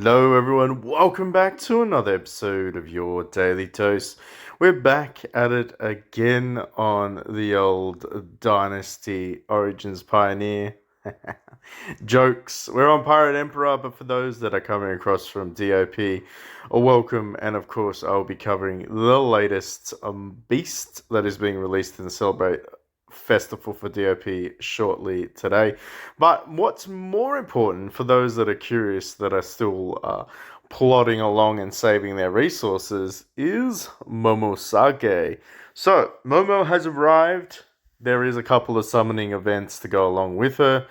Hello, everyone. Welcome back to another episode of your Daily Toast. We're back at it again on the old Dynasty Origins Pioneer. Jokes. We're on Pirate Emperor, but for those that are coming across from DOP, a welcome. And of course, I'll be covering the latest Beast that is being released in the Celebrate Festival for DOP shortly today. But what's more important for those that are curious, that are still plodding along and saving their resources, is Momo Sage. So, Momo has arrived. There is a couple of summoning events to go along with her.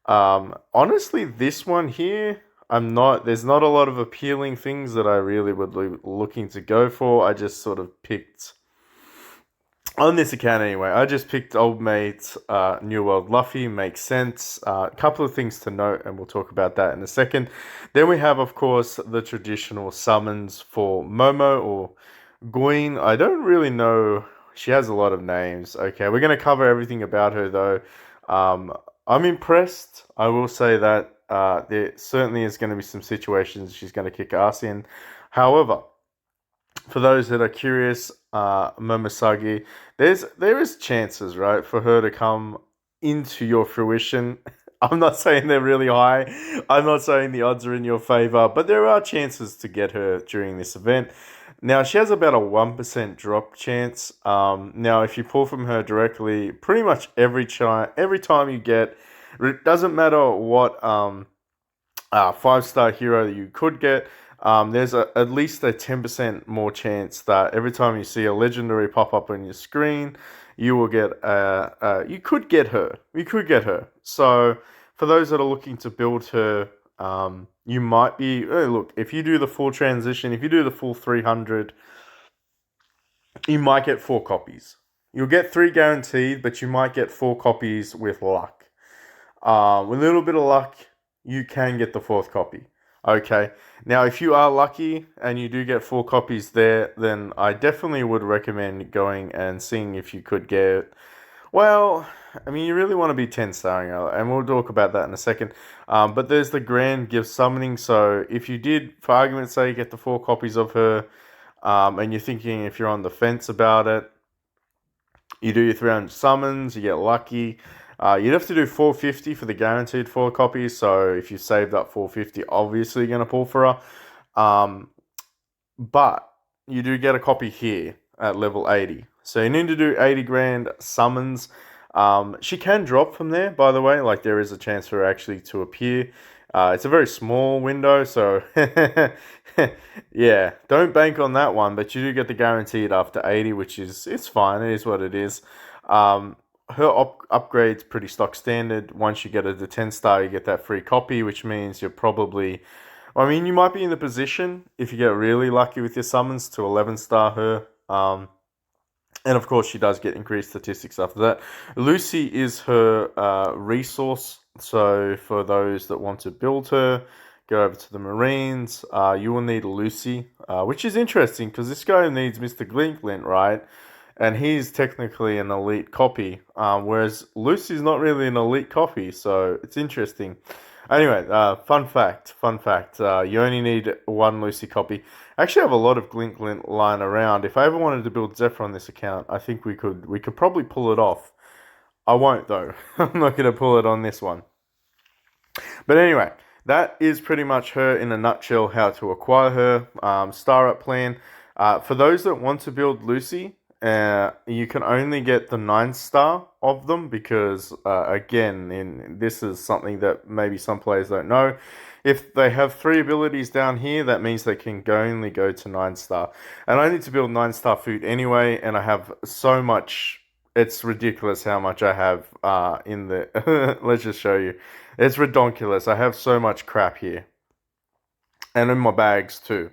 Honestly, this one here, there's not a lot of appealing things that I really would be looking to go for. I just sort of picked, on this account anyway, I just picked Old Mate, New World Luffy, makes sense. A couple of things to note, and we'll talk about that in a second. Then we have, of course, the traditional summons for Momo or Gion. I don't really know. She has a lot of names. Okay, we're going to cover everything about her, though. I'm impressed. I will say that there certainly is going to be some situations she's going to kick ass in. However, for those that are curious, Momosagi, there is chances, right, for her to come into your fruition. I'm not saying they're really high. I'm not saying the odds are in your favor, but there are chances to get her during this event. Now, she has about a 1% drop chance. Now, if you pull from her directly, pretty much every time you get, it doesn't matter what 5-star hero that you could get. There's at least a 10% more chance that every time you see a legendary pop up on your screen, you will get you could get her. You could get her. So for those that are looking to build her, you might be. Look, if you do the full transition, if you do the full 300, you might get 4 copies. You'll get 3 guaranteed, but you might get 4 copies with luck. With a little bit of luck, you can get the 4th copy. Okay. Now, if you are lucky and you do get 4 copies there, then I definitely would recommend going and seeing if you could get. Well, I mean, you really want to be 10-starring her, and we'll talk about that in a second. But there's the grand gift summoning. So if you did, for argument's sake, get the 4 copies of her, and you're thinking if you're on the fence about it, you do your 300 summons, you get lucky. You'd have to do 450 for the guaranteed 4 copies. So if you saved up 450, obviously you're going to pull for her. But you do get a copy here at level 80. So you need to do 80 grand summons. She can drop from there, by the way. Like, there is a chance for her actually to appear. It's a very small window, so yeah, don't bank on that one. But you do get the guaranteed after 80, which is, it's fine. It is what it is. Her upgrade's pretty stock standard. Once you get her to 10-star, you get that free copy, which means you're probably, I mean, you might be in the position, if you get really lucky with your summons, to 11-star her. And of course, she does get increased statistics after that. Lucy is her resource. So for those that want to build her, go over to the Marines. You will need Lucy, which is interesting because this guy needs Mr. Glinklint, right? And he's technically an elite copy, whereas Lucy's not really an elite copy, so it's interesting. Anyway, fun fact. You only need 1 Lucy copy. I actually have a lot of Glint lying around. If I ever wanted to build Zephyr on this account, I think we could probably pull it off. I won't, though. I'm not going to pull it on this one. But anyway, that is pretty much her in a nutshell, how to acquire her. Star up plan. For those that want to build Lucy, you can only get the 9-star of them because, again, this is something that maybe some players don't know. If they have 3 abilities down here, that means they can only go to 9-star. And I need to build 9-star food anyway, and I have so much. It's ridiculous how much I have in the. Let's just show you. It's redonkulous. I have so much crap here, and in my bags too.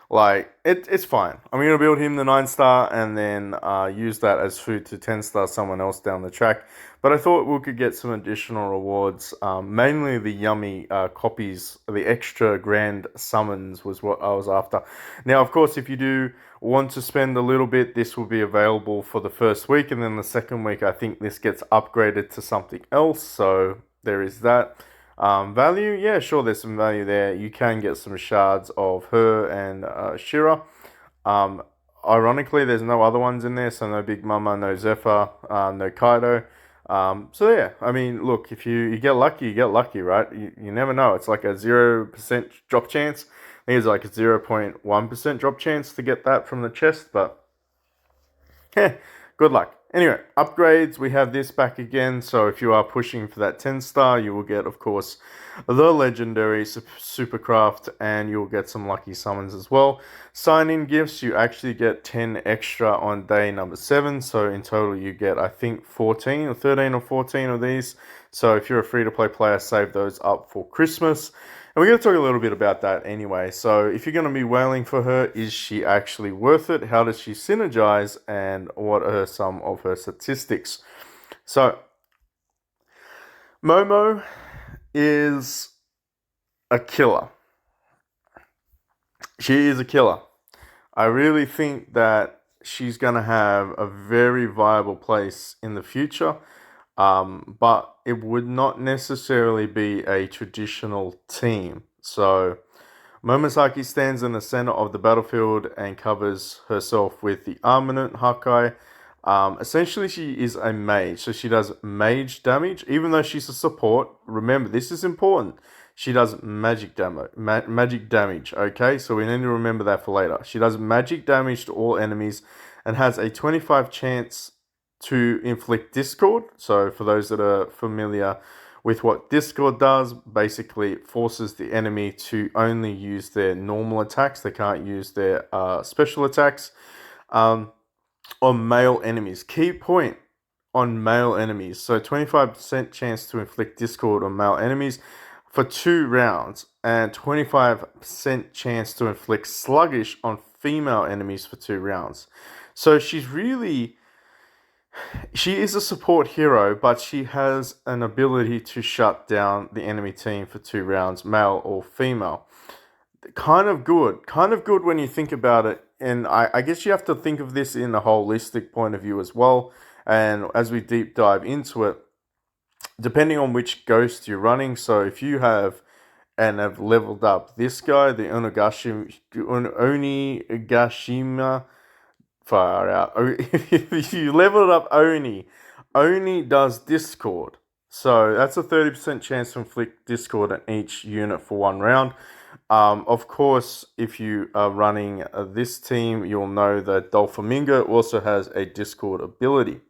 Like, it's fine. I'm going to build him the 9-star and then use that as food to 10-star someone else down the track. But I thought we could get some additional rewards. Mainly the yummy copies, the extra grand summons was what I was after. Now, of course, if you do want to spend a little bit, this will be available for the first week. And then the second week, I think this gets upgraded to something else. So there is that. Value, yeah, sure, there's some value there. You can get some shards of her and Shira. Um, Ironically, there's no other ones in there, so no Big Mama, no Zephyr, no Kaido. So yeah, I mean, look, if you get lucky, you get lucky, right? You never know. It's like a 0% drop chance. I think it's like a 0.1% drop chance to get that from the chest, but yeah, good luck. Anyway, upgrades, we have this back again. So if you are pushing for that 10 star, you will get, of course, the legendary Supercraft, and you'll get some lucky summons as well. Sign-in gifts, you actually get 10 extra on day number 7. So in total, you get, I think, 14 or 13 or 14 of these. So if you're a free-to-play player, save those up for Christmas. And we're going to talk a little bit about that anyway. So if you're going to be whaling for her, is she actually worth it? How does she synergize? And what are some of her statistics? So Momo is a killer. She is a killer. I really think that she's going to have a very viable place in the future. But it would not necessarily be a traditional team. So Momosaki stands in the center of the battlefield and covers herself with the Armament Hakai. Essentially, she is a mage, so she does mage damage, even though she's a support. Remember, this is important. She does magic damage. Okay, so we need to remember that for later. She does magic damage to all enemies and has a 25 chance to inflict discord. So for those that are familiar with what discord does, basically it forces the enemy to only use their normal attacks. They can't use their special attacks on male enemies. Key point on male enemies. So 25% chance to inflict discord on male enemies for 2 rounds, and 25% chance to inflict sluggish on female enemies for 2 rounds. So she is a support hero, but she has an ability to shut down the enemy team for 2 rounds, male or female. Kind of good when you think about it. And I guess you have to think of this in a holistic point of view as well. And as we deep dive into it, depending on which ghost you're running, so if you have and have leveled up this guy, the Onigashima, far out. If you leveled up Oni does Discord. So that's a 30% chance to inflict Discord on each unit for 1 round. Of course, if you are running this team, you'll know that Doflamingo also has a Discord ability.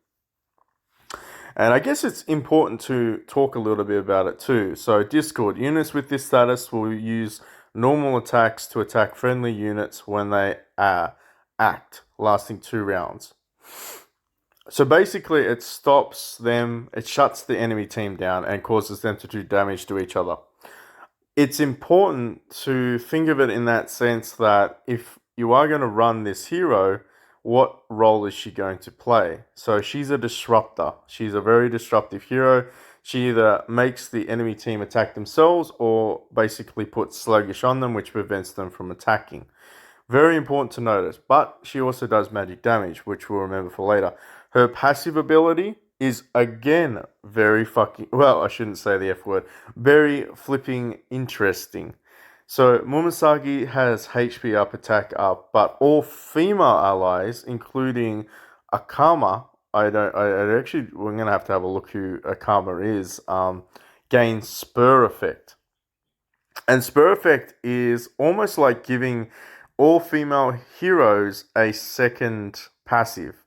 And I guess it's important to talk a little bit about it too. So Discord, units with this status will use normal attacks to attack friendly units when they act, lasting 2 rounds. So basically it stops them, it shuts the enemy team down and causes them to do damage to each other. It's important to think of it in that sense that if you are going to run this hero, what role is she going to play? So she's a disruptor. She's a very disruptive hero. She either makes the enemy team attack themselves or basically puts sluggish on them, which prevents them from attacking. Very important to notice. But she also does magic damage, which we'll remember for later. Her passive ability is again very fucking, well, I shouldn't say the F word, very flipping interesting. So Murasaki has HP up, attack up, but all female allies, including Akama, I actually, we're gonna have to have a look who Akama is, gain spur effect. And spur effect is almost like giving all female heroes a second passive.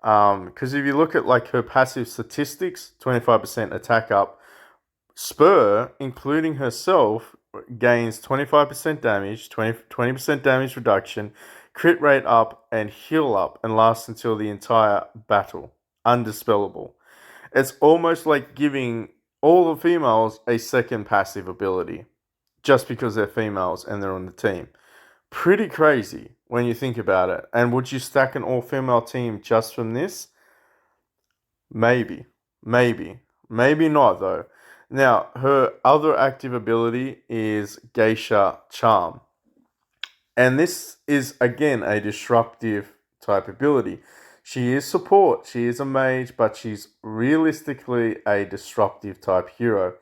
Because if you look at like her passive statistics, 25% attack up, Spur, including herself, gains 25% damage, 20% damage reduction, crit rate up, and heal up, and lasts until the entire battle. Undispellable. It's almost like giving all the females a second passive ability, just because they're females and they're on the team. Pretty crazy when you think about it. And would you stack an all-female team just from this? Maybe. Maybe not, though. Now, her other active ability is Geisha Charm. And this is, again, a disruptive type ability. She is support, she is a mage, but she's realistically a disruptive type hero.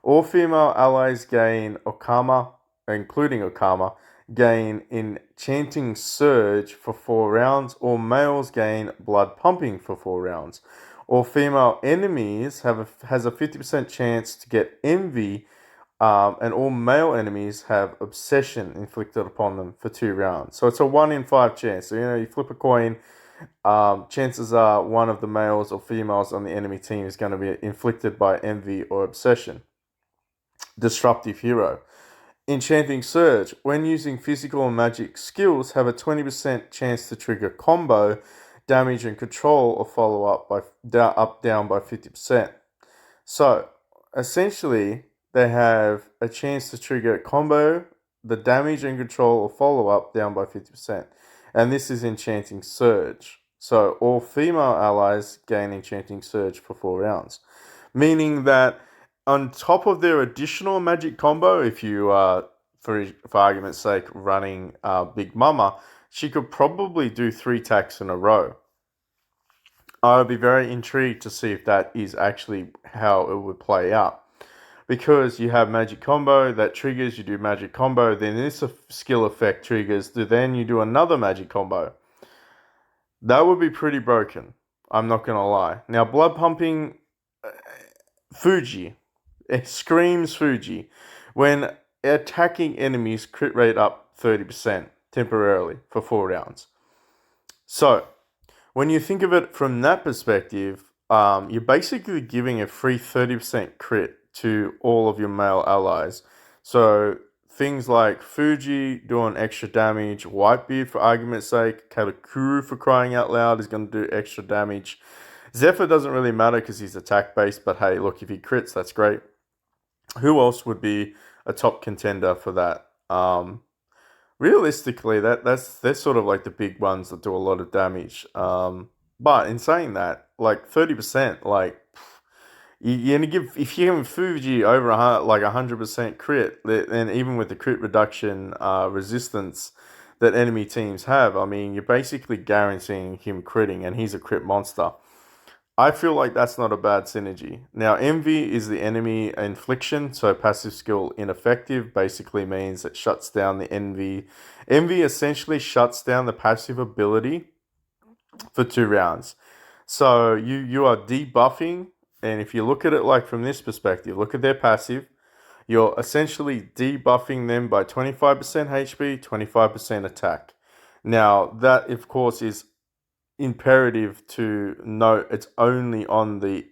All female allies gain Okama, including Okama, gain Enchanting Surge for 4 rounds. All males gain Blood Pumping for 4 rounds. All female enemies has a 50% chance to get Envy, and all male enemies have Obsession inflicted upon them for 2 rounds. So it's a 1 in 5 chance. So, you flip a coin, chances are one of the males or females on the enemy team is going to be inflicted by Envy or Obsession. Disruptive Hero. Enchanting Surge. When using physical and magic skills, have a 20% chance to trigger combo, damage and control, or follow up by down by 50%. So, essentially, they have a chance to trigger combo, the damage and control, or follow up down by 50%. And this is Enchanting Surge. So, all female allies gain Enchanting Surge for 4 rounds. Meaning that on top of their additional magic combo, if you are, for argument's sake, running Big Mama, she could probably do 3 attacks in a row. I would be very intrigued to see if that is actually how it would play out. Because you have magic combo that triggers, you do magic combo, then this skill effect triggers, then you do another magic combo. That would be pretty broken. I'm not going to lie. Now, Blood Pumping, Fuji. It screams Fuji. When attacking enemies, crit rate up 30% temporarily for 4 rounds. So, when you think of it from that perspective, you're basically giving a free 30% crit to all of your male allies. So, things like Fuji doing extra damage, Whitebeard for argument's sake, Katakuru for crying out loud is going to do extra damage. Zephyr doesn't really matter because he's attack based, but hey, look, if he crits, that's great. Who else would be a top contender for that? Realistically, they're sort of like the big ones that do a lot of damage. But in saying that, like 30%, like you're gonna give, if you're giving Fuji over 100% crit, and even with the crit reduction resistance that enemy teams have, I mean, you're basically guaranteeing him critting, and he's a crit monster. I feel like that's not a bad synergy. Now, Envy is the enemy infliction, so passive skill ineffective basically means it shuts down the Envy. Envy essentially shuts down the passive ability for 2 rounds. So you are debuffing, and if you look at it like from this perspective, look at their passive, you're essentially debuffing them by 25% HP, 25% attack. Now, that, of course, is imperative to note it's only on the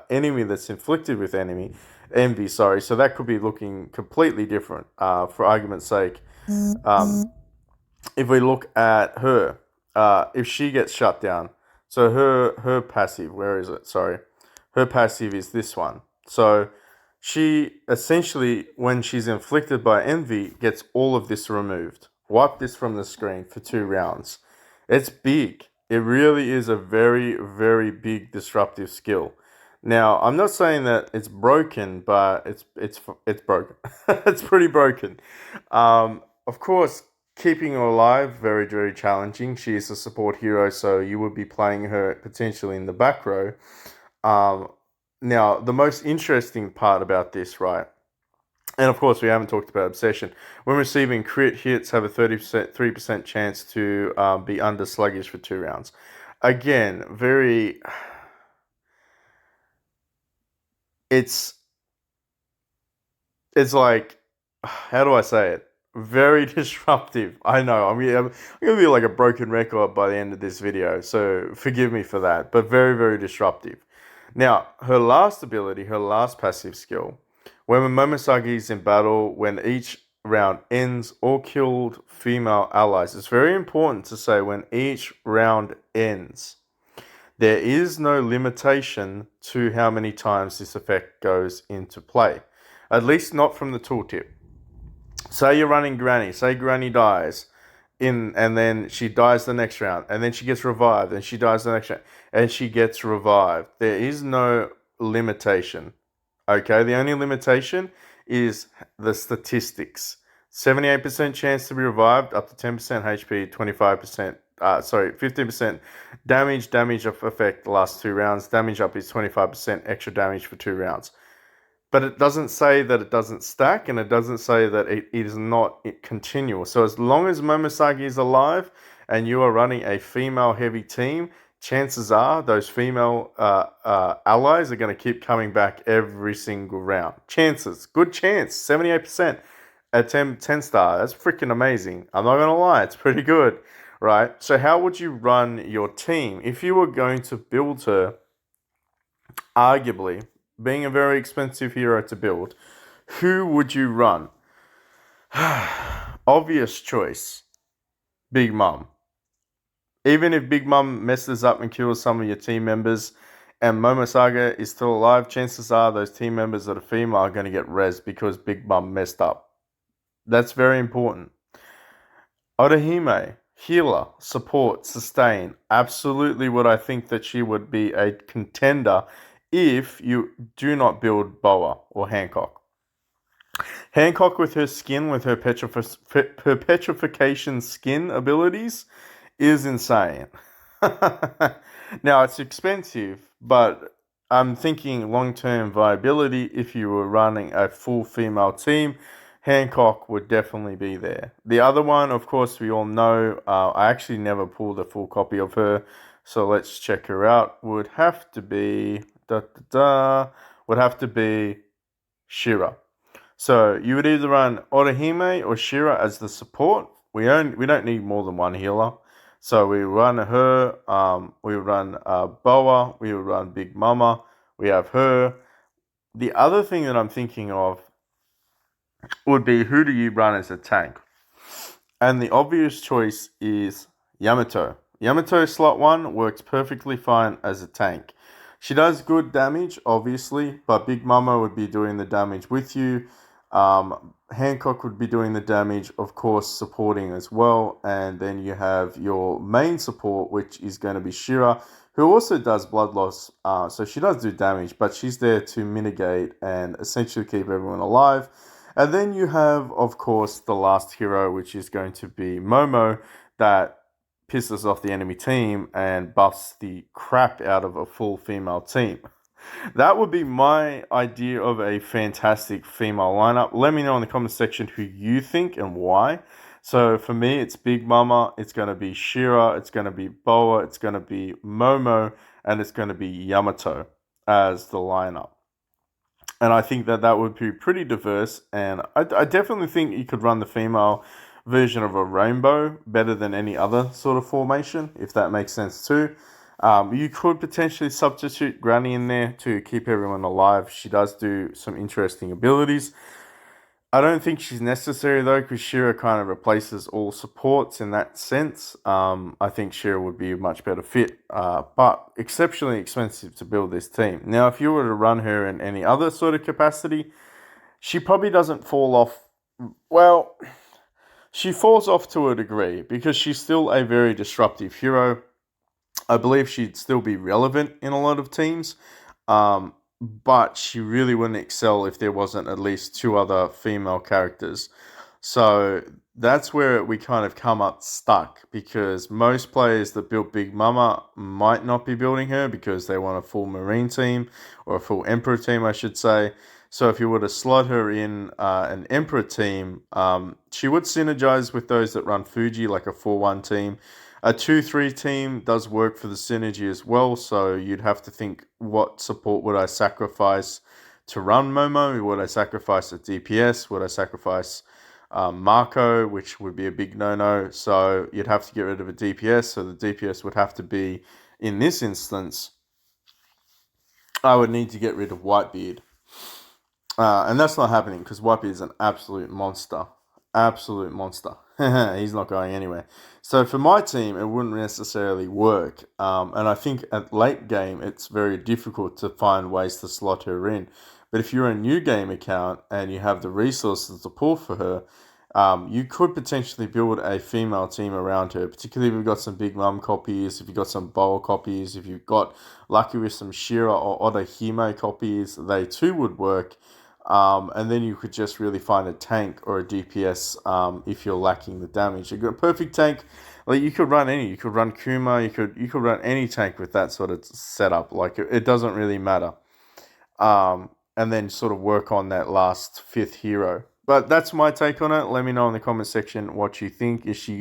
enemy that's inflicted with envy, sorry. So that could be looking completely different. For argument's sake, if we look at her, if she gets shut down, so her passive, where is it? Sorry, her passive is this one. So she essentially, when she's inflicted by envy, gets all of this removed. Wipe this from the screen for 2 rounds. It's big. It really is a very, very big disruptive skill. Now, I'm not saying that it's broken, but it's broken. It's pretty broken. Of course, keeping her alive, very, very challenging. She is a support hero, so you would be playing her potentially in the back row. Now, the most interesting part about this, right? And of course, we haven't talked about obsession. When receiving crit hits, have a 3% chance to be under sluggish for 2 rounds. Again, very. It's like, how do I say it? Very disruptive. I know. I'm gonna be like a broken record by the end of this video, so forgive me for that. But very, very disruptive. Now, her last ability, her last passive skill. When Momosagi is in battle, when each round ends, all killed female allies. It's very important to say when each round ends. There is no limitation to how many times this effect goes into play. At least not from the tooltip. Say you're running Granny. Say Granny dies, and then she dies the next round, and then she gets revived, and she dies the next round, and she gets revived. There is no limitation. Okay, the only limitation is the statistics. 78% chance to be revived, up to 10% HP, 25%, 15% damage of effect the last 2 rounds. Damage up is 25% extra damage for 2 rounds. but it doesn't say that it doesn't stack, and it doesn't say that it is not continual. So as long as Momosagi is alive and you are running a female heavy team, chances are those female allies are going to keep coming back every single round. Chances, good chance, 78% at 10 star. That's freaking amazing. I'm not going to lie, it's pretty good, right? So how would you run your team if you were going to build her? Arguably, being a very expensive hero to build, who would you run? Obvious choice, Big Mom. Even if Big Mom messes up and kills some of your team members and Momosaga is still alive, chances are those team members that are female are going to get res because Big Mom messed up. That's very important. Orihime, healer, support, sustain. Absolutely what I think that she would be a contender if you do not build Boa or Hancock. Hancock with her skin, with her petrification skin abilities, is insane. Now, it's expensive, but I'm thinking long-term viability. If you were running a full female team, Hancock would definitely be there. The other one, of course, we all know, I actually never pulled a full copy of her, so let's check her out. Would have to be, would have to be Shira. So you would either run Orihime or Shira as the support. We don't need more than one healer. So we run her, we run Boa, we run Big Mama, we have her. The other thing that I'm thinking of would be, who do you run as a tank? And the obvious choice is Yamato. Yamato slot 1 works perfectly fine as a tank. She does good damage, obviously, but Big Mama would be doing the damage with you. Hancock would be doing the damage, of course, supporting as well. And then you have your main support, which is going to be Shira, who also does blood loss. So she does do damage, but she's there to mitigate and essentially keep everyone alive. And then you have, of course, the last hero, which is going to be Momo, that pisses off the enemy team and buffs the crap out of a full female team. That would be my idea of a fantastic female lineup. Let me know in the comment section who you think and why. So for me, it's Big Mama, it's going to be Shira, it's going to be Boa, it's going to be Momo, and it's going to be Yamato as the lineup. And I think that that would be pretty diverse. And I definitely think you could run the female version of a rainbow better than any other sort of formation, if that makes sense too. You could potentially substitute Granny in there to keep everyone alive. She does do some interesting abilities. I don't think she's necessary though, because Shira kind of replaces all supports in that sense. I think Shira would be a much better fit, but exceptionally expensive to build this team. Now, if you were to run her in any other sort of capacity, she probably doesn't fall off. Well, she falls off to a degree because she's still a very disruptive hero. I believe she'd still be relevant in a lot of teams. But she really wouldn't excel if there wasn't at least two other female characters. So that's where we kind of come up stuck, because most players that built Big Mama might not be building her because they want a full Marine team, or a full Emperor team, I should say. So if you were to slot her in an Emperor team, she would synergize with those that run Fuji, like a 4-1 team. A 2-3 team does work for the synergy as well, so you'd have to think, what support would I sacrifice to run Momo? Would I sacrifice a DPS? Would I sacrifice Marco, which would be a big no-no? So you'd have to get rid of a DPS, so the DPS would have to be, in this instance, I would need to get rid of Whitebeard. And that's not happening because Whitebeard is an absolute monster. Absolute monster. He's not going anywhere. So for my team, it wouldn't necessarily work. And I think at late game, it's very difficult to find ways to slot her in. But if you're a new game account and you have the resources to pull for her, you could potentially build a female team around her, particularly if you've got some Big Mum copies, if you've got some Boa copies, if you've got lucky with some Shira or Orihime copies, they too would work. And then you could just really find a tank or a DPS if you're lacking the damage. You've got a perfect tank. Like, you could run any. You could run Kuma. You could run any tank with that sort of setup. Like, it doesn't really matter. and then sort of work on that last 5th hero. But that's my take on it. Let me know in the comment section what you think. Is she